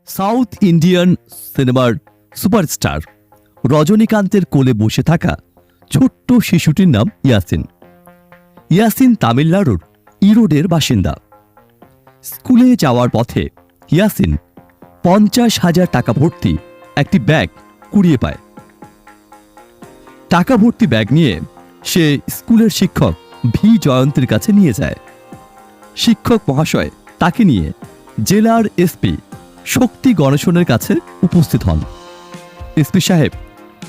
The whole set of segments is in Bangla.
সাউথ ইন্ডিয়ান সিনেমার সুপারস্টার রজনীকান্তের কোলে বসে থাকা ছোট্ট শিশুটির নাম ইয়াসিন। ইয়াসিন তামিলনাড়ুর ইরোডের বাসিন্দা। স্কুলে যাওয়ার পথে ইয়াসিন 50,000 টাকা ভর্তি একটি ব্যাগ কুড়িয়ে পায়। টাকা ভর্তি ব্যাগ নিয়ে সে স্কুলের শিক্ষক ভি জয়ন্তীর কাছে নিয়ে যায়। শিক্ষক মহাশয় তাকে নিয়ে জেলার এসপি শক্তি গণেশনের কাছে উপস্থিত হন। এসপি সাহেব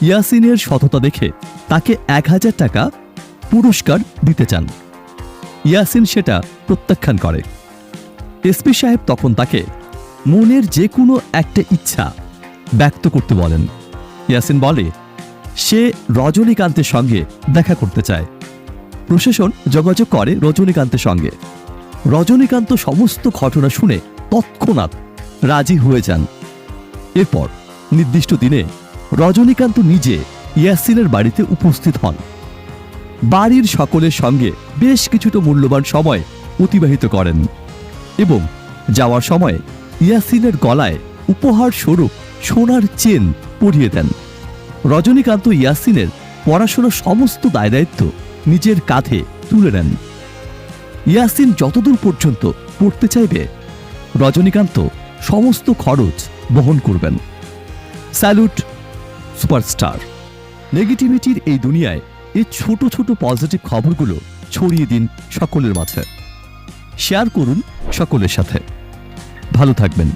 ইয়াসিনের সততা দেখে তাকে 1000 টাকা পুরস্কার দিতে চান। ইয়াসিন সেটা প্রত্যাখ্যান করে। এসপি সাহেব তখন তাকে মনের যে কোনো একটা ইচ্ছা ব্যক্ত করতে বলেন। ইয়াসিন বলে সে রজনীকান্তের সঙ্গে দেখা করতে চায়। প্রশাসন যোগাযোগ করে রজনীকান্তের সঙ্গে। রজনীকান্ত সমস্ত ঘটনা শুনে তৎক্ষণাৎ রাজি হয়ে যান। এরপর নির্দিষ্ট দিনে রজনীকান্ত নিজে ইয়াসিনের বাড়িতে উপস্থিত হন। বাড়ির সকলের সঙ্গে বেশ কিছুটা মূল্যবান সময় অতিবাহিত করেন এবং যাওয়ার সময় ইয়াসিনের গলায় উপহার স্বরূপ সোনার চেন পরিয়ে দেন। রজনীকান্ত ইয়াসিনের পড়াশোনার সমস্ত দায়দায়িত্ব নিজের কাঁধে তুলে নেন। ইয়াসিন যতদূর পর্যন্ত পড়তে চাইবে রজনীকান্ত সমস্ত খরচ বহন করবেন। Salute superstar. নেগেটিভিটির এই দুনিয়ায় এই ছোট ছোট পজিটিভ খবরগুলো ছড়িয়ে দিন সকলের মাঝে। শেয়ার করুন সকলের সাথে। ভালো থাকবেন।